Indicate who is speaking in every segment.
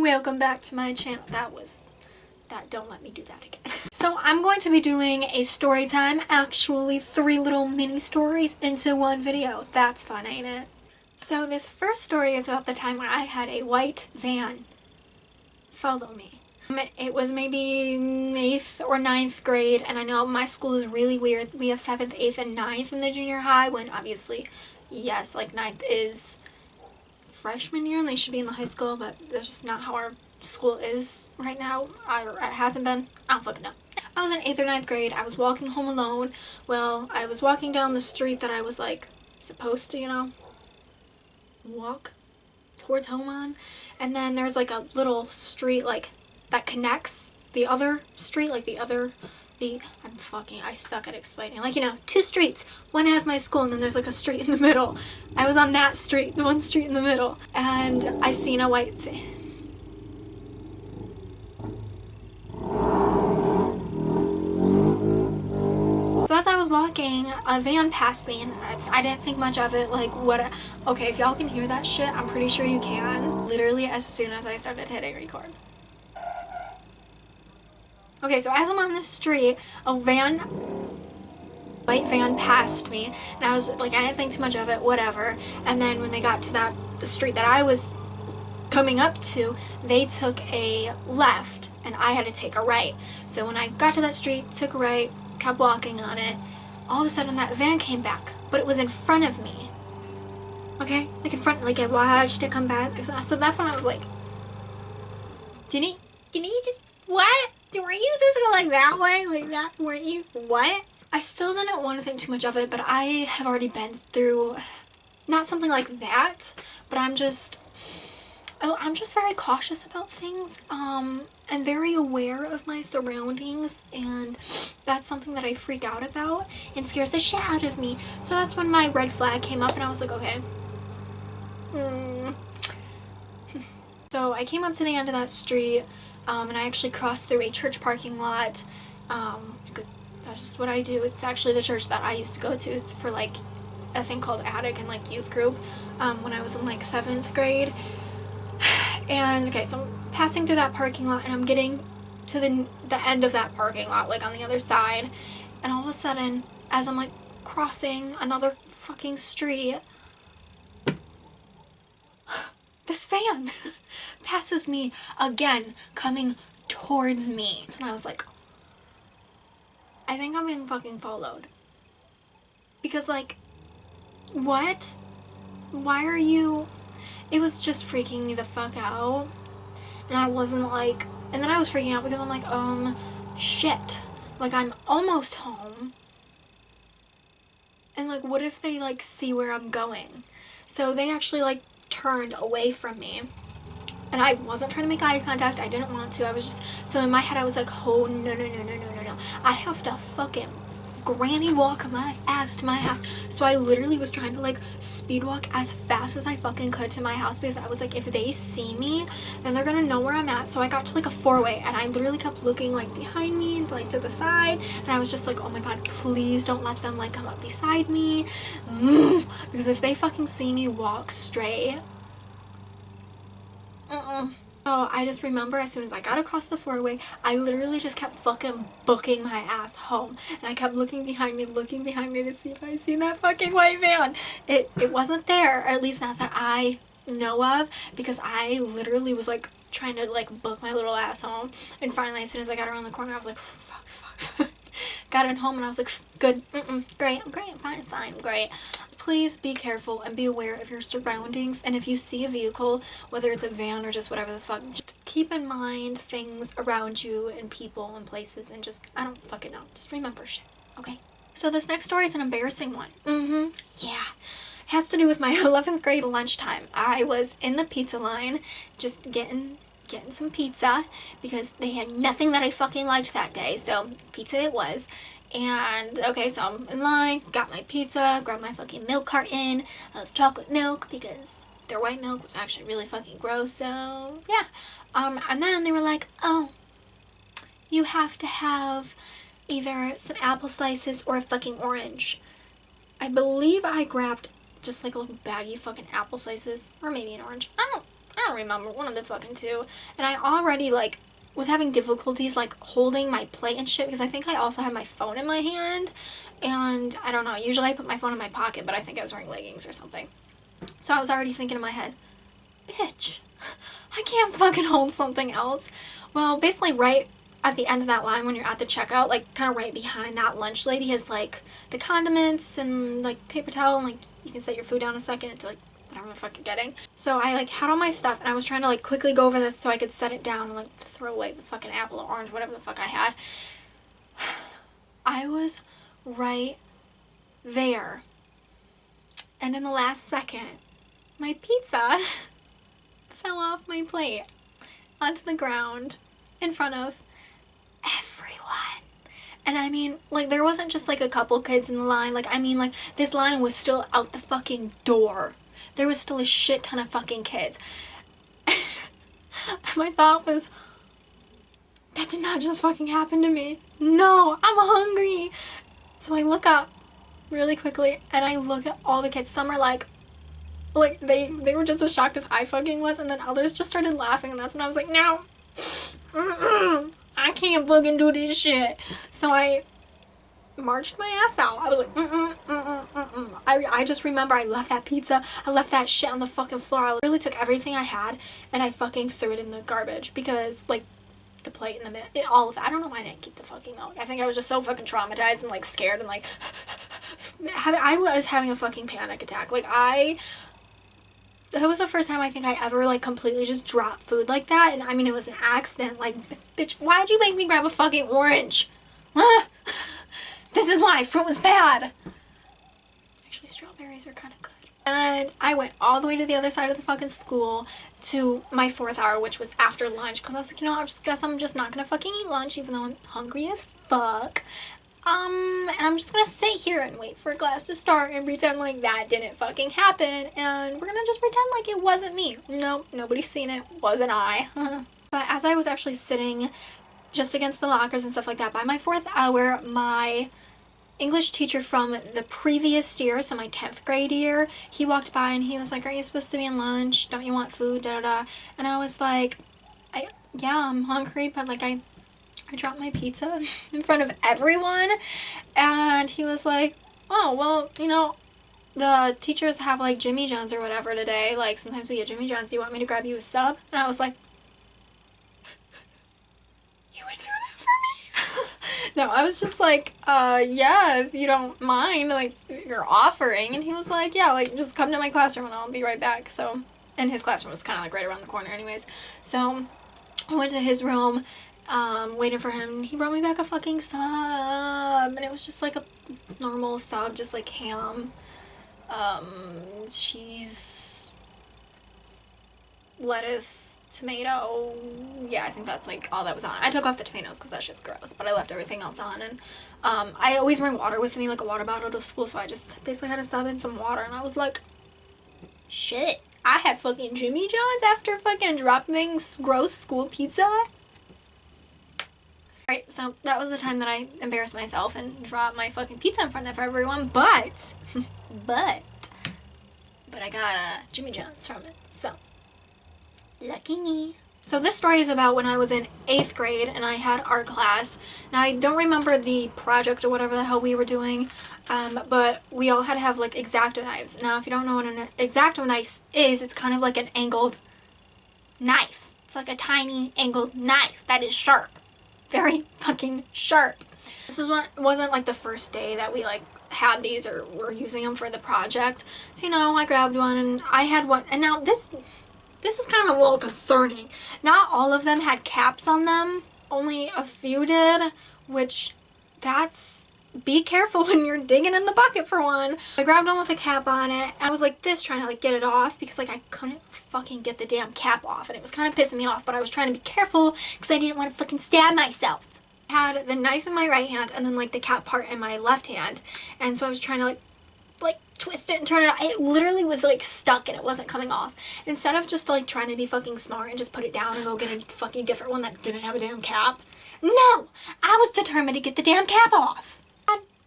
Speaker 1: Welcome back to my channel. Don't let me do that again. So I'm going to be doing a story time, actually 3 little mini stories into one video. That's fun, ain't it? So this first story is about the time I had a white van follow me. It was maybe 8th or 9th grade, and I know my school is really weird. We have 7th, 8th, and 9th in the junior high, when obviously, yes, like 9th is freshman year and they should be in the high school, but that's just not how our school is right now. It hasn't been. I don't fucking know. I was in 8th or 9th grade. I was walking home alone. Well, I was walking down the street that I was like supposed to, you know, walk towards home on, and then there's like a little street like that connects the other street, like I suck at explaining. Like, you know, 2 streets. One has my school and then there's like a street in the middle. I was on that street, the one street in the middle, and I seen a white thing. So as I was walking, a van passed me, and I didn't think much of it. Like, what? Okay, if y'all can hear that shit, I'm pretty sure you can. Literally as soon as I started hitting record. Okay, so as I'm on this street, a white van passed me, and I was like, I didn't think too much of it, whatever. And then when they got to the street that I was coming up to, they took a left, and I had to take a right. So when I got to that street, took a right, kept walking on it, all of a sudden that van came back, but it was in front of me. Okay? Like in front, like it watched it come back. So that's when I was like, didn't you just, what? Were you supposed to go like that way? Like that? Weren't you? What? I still didn't want to think too much of it, but I have already been through, not something like that, but I'm just very cautious about things. I'm very aware of my surroundings, and that's something that I freak out about and scares the shit out of me. So that's when my red flag came up, and I was like, okay. So I came up to the end of that street, and I actually crossed through a church parking lot, because that's just what I do. It's actually the church that I used to go to for like a thing called Attic and like youth group, when I was in like 7th grade. And okay, so I'm passing through that parking lot, and I'm getting to the end of that parking lot, like on the other side, and all of a sudden, as I'm like crossing another fucking street, this van passes me again, coming towards me. That's when I was like, I think I'm being fucking followed. Because like, what? Why are you? It was just freaking me the fuck out. And I wasn't like, and then I was freaking out because I'm like, shit. Like, I'm almost home. And like, what if they like see where I'm going? So they actually like turned away from me, and I wasn't trying to make eye contact. I didn't want to. I was just, so in my head I was like, oh no, I have to fucking granny walk my ass to my house. So I literally was trying to like speed walk as fast as I fucking could to my house, because I was like, if they see me, then they're gonna know where I'm at. So I got to like a 4-way, and I literally kept looking like behind me and like to the side, and I was just like, oh my god, please don't let them like come up beside me, because if they fucking see me walk straight, So I just remember as soon as I got across the 4-way, I literally just kept fucking booking my ass home. And I kept looking behind me to see if I seen that fucking white van. It wasn't there, or at least not that I know of, because I literally was like trying to like book my little ass home. And finally, as soon as I got around the corner, I was like, fuck. Got in home and I was like, good, great, fine, great. Please be careful and be aware of your surroundings, and if you see a vehicle, whether it's a van or just whatever the fuck, just keep in mind things around you and people and places, and just, I don't fucking know, just remember shit, okay? So this next story is an embarrassing one. Yeah. It has to do with my 11th grade lunchtime. I was in the pizza line just getting some pizza because they had nothing that I fucking liked that day, so pizza it was. And okay, so I'm in line, got my pizza, grabbed my fucking milk carton of chocolate milk because their white milk was actually really fucking gross, so yeah. And then they were like, oh, you have to have either some apple slices or a fucking orange. I believe I grabbed just like a little baggy fucking apple slices, or maybe an orange. I I don't remember, one of the fucking two. And I already, like, was having difficulties, like, holding my plate and shit, because I think I also had my phone in my hand. And I don't know, usually I put my phone in my pocket, but I think I was wearing leggings or something. So I was already thinking in my head, bitch, I can't fucking hold something else. Well, basically right at the end of that line when you're at the checkout, like kind of right behind that lunch lady is like the condiments and like paper towel, and like you can set your food down a second to like whatever the fuck you're getting. So I like had all my stuff and I was trying to like quickly go over this so I could set it down and like throw away the fucking apple or orange, whatever the fuck I had. I was right there. And in the last second, my pizza fell off my plate onto the ground in front of everyone. And I mean, like, there wasn't just like a couple kids in the line. Like, I mean, like, this line was still out the fucking door. There was still a shit ton of fucking kids. And my thought was, that did not just fucking happen to me. No, I'm hungry. So I look up really quickly and I look at all the kids. Some are like they were just as shocked as I fucking was, and then others just started laughing, and that's when I was like, no, I can't fucking do this shit. So I marched my ass out. I was like, I just remember I left that pizza, I left that shit on the fucking floor. I really took everything I had and I fucking threw it in the garbage, because like the plate and the milk, all of it. I don't know why I didn't keep the fucking milk. I think I was just so fucking traumatized and like scared and like I was having a fucking panic attack. Like that was the first time I think I ever like completely just dropped food like that. And I mean, it was an accident. Like, bitch, why'd you make me grab a fucking orange? This is why fruit was bad. Actually, strawberries are kind of good. And I went all the way to the other side of the fucking school to my 4th hour, which was after lunch, because I was like, you know, I just guess I'm just not gonna fucking eat lunch, even though I'm hungry as fuck. And I'm just gonna sit here and wait for class to start and pretend like that didn't fucking happen, and we're gonna just pretend like it wasn't me. No, nobody's seen it, wasn't I. But as I was actually sitting just against the lockers and stuff like that, by my 4th hour, my English teacher from the previous year, so my 10th grade year, he walked by and he was like, are you supposed to be in lunch? Don't you want food? Da da da. And I was like, yeah, I'm hungry, but like I dropped my pizza in front of everyone. And he was like, oh, well, you know, the teachers have like Jimmy John's or whatever today. Like, sometimes we get Jimmy John's. Do you want me to grab you a sub? And I was like, you would do that for me? No, I was just like, yeah, if you don't mind, like, you're offering. And he was like, yeah, like, just come to my classroom and I'll be right back. So, and his classroom was kind of like right around the corner anyways. So I went to his room, waiting for him. He brought me back a fucking sub, and it was just like a normal sub, just like ham, cheese, lettuce, tomato. Yeah, I think that's like all that was on. I took off the tomatoes because that shit's gross, but I left everything else on. And I always bring water with me, like a water bottle to school, so I just basically had a sub and some water, and I was like, shit, I had fucking Jimmy John's after fucking dropping gross school pizza. Right, so that was the time that I embarrassed myself and dropped my fucking pizza in front of everyone, but I got a Jimmy John's from it, so lucky me. So this story is about when I was in 8th grade and I had art class. Now I don't remember the project or whatever the hell we were doing, but we all had to have like X-Acto knives. Now if you don't know what an X-Acto knife is, it's kind of like an angled knife. It's like a tiny angled knife that is sharp. Very fucking sharp. This wasn't like the first day that we like had these or were using them for the project. So, you know, I grabbed one and I had one. And now this is kind of a little concerning. Not all of them had caps on them. Only a few did, which be careful when you're digging in the bucket for one. I grabbed one with a cap on it. I was like this, trying to like get it off because like I couldn't fucking get the damn cap off, and it was kind of pissing me off, but I was trying to be careful because I didn't want to fucking stab myself. I had the knife in my right hand and then like the cap part in my left hand, and so I was trying to like twist it and turn it off. It literally was like stuck and it wasn't coming off. Instead of just like trying to be fucking smart and just put it down and go get a fucking different one that didn't have a damn cap, no, I was determined to get the damn cap off.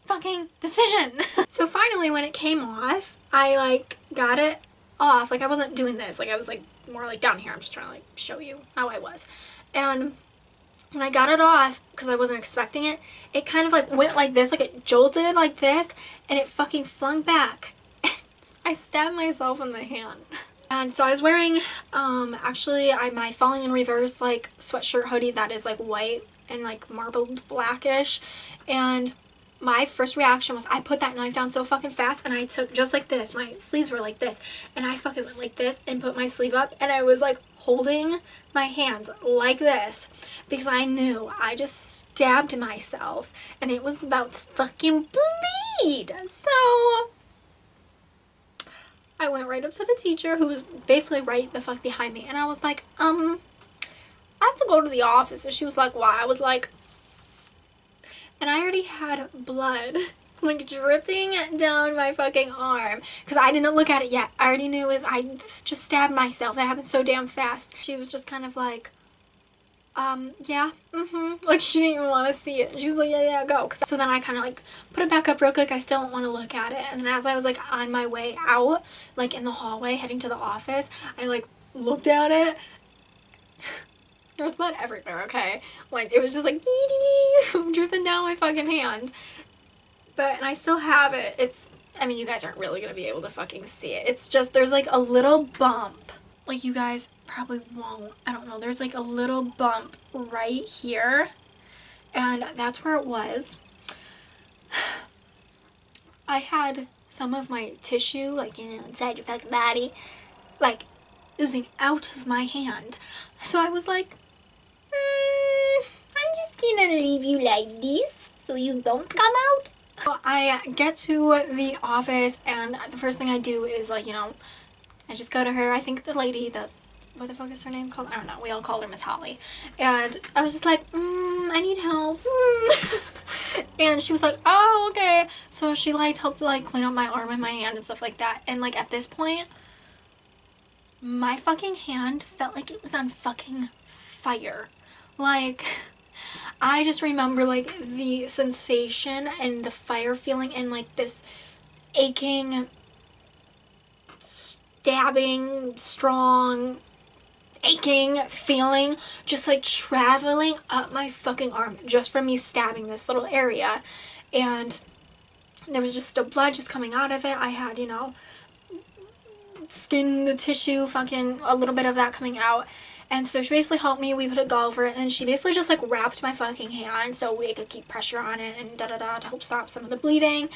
Speaker 1: Fucking decision. So finally when it came off, I like got it off. Like I wasn't doing this, like I was like more like down here. I'm just trying to like show you how I was. And when I got it off, because I wasn't expecting it, it kind of like went like this, like it jolted like this, and it fucking flung back. I stabbed myself in the hand. And so I was wearing, actually, my Falling in Reverse, like, sweatshirt hoodie that is, like, white and, like, marbled blackish. And my first reaction was I put that knife down so fucking fast, and I took, just like this, my sleeves were like this, and I fucking went like this and put my sleeve up, and I was, like, holding my hand like this because I knew I just stabbed myself, and it was about to fucking bleed. So I went right up to the teacher, who was basically right the fuck behind me, and I was like, I have to go to the office. And she was like, why? I was like, and I already had blood like dripping down my fucking arm because I didn't look at it yet. I already knew it. I just stabbed myself. It happened so damn fast. She was just kind of like, yeah, like she didn't even want to see it. She was like, yeah, go. So then I kind of like put it back up real quick. I still don't want to look at it. And then as I was like on my way out, like in the hallway heading to the office, I like looked at it. There was blood everywhere, okay? Like, it was just like, dripping down my fucking hand. And I still have it. It's, I mean, you guys aren't really gonna be able to fucking see it. It's just, there's like a little bump. Like, you guys probably won't. I don't know. There's like a little bump right here. And that's where it was. I had some of my tissue, like, you know, inside your fucking body, like, oozing out of my hand. So I was like, I'm just gonna leave you like this so you don't come out. So I get to the office, and the first thing I do is, like, you know, I just go to her. I think the lady, what the fuck is her name called? I don't know. We all call her Miss Holly. And I was just like, I need help. And she was like, oh, okay. So she, like, helped, like, clean up my arm and my hand and stuff like that. And, like, at this point, my fucking hand felt like it was on fucking fire. Like, I just remember, like, the sensation and the fire feeling and, like, this aching, stabbing, strong, aching feeling just, like, traveling up my fucking arm just from me stabbing this little area. And there was just still blood just coming out of it. I had, you know, skin, the tissue, fucking a little bit of that coming out. And so she basically helped me. We put a gauze over it, and she basically just like wrapped my fucking hand so we could keep pressure on it and to help stop some of the bleeding.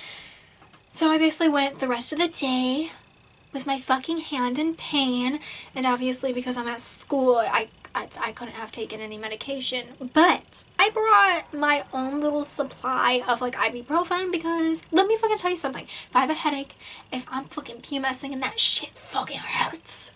Speaker 1: So I basically went the rest of the day with my fucking hand in pain, and obviously because I'm at school, I couldn't have taken any medication, but I brought my own little supply of like ibuprofen because let me fucking tell you something. If I have a headache, if I'm fucking PMSing and that shit fucking hurts,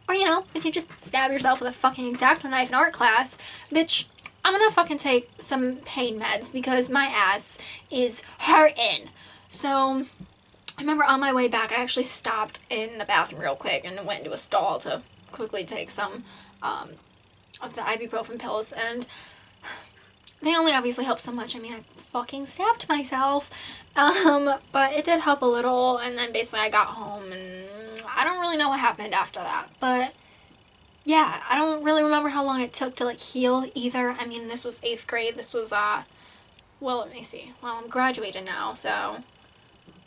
Speaker 1: or you know, if you just stab yourself with a fucking X-Acto knife in art class, bitch, I'm gonna fucking take some pain meds because my ass is hurting. So I remember on my way back, I actually stopped in the bathroom real quick and went into a stall to quickly take some of the ibuprofen pills, and they only obviously help so much. I mean, I fucking stabbed myself, but it did help a little, and then basically I got home, and I don't really know what happened after that, but yeah, I don't really remember how long it took to like heal either. I mean, this was 8th grade. This was, well, let me see. Well, I'm graduated now, so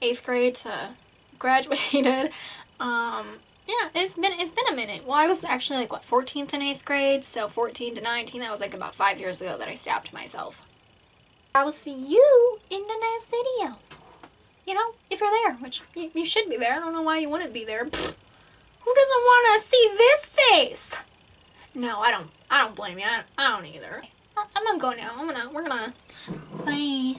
Speaker 1: 8th grade to graduated. Yeah, it's been a minute. Well, I was actually like, what, 14th in 8th grade, so 14 to 19, that was like about 5 years ago that I stabbed myself. I will see you in the next video. You know, if you're there, which you should be there. I don't know why you wouldn't be there. Pfft. Who doesn't want to see this face? No, I don't blame you. I don't either. I'm gonna go now. We're gonna, bye.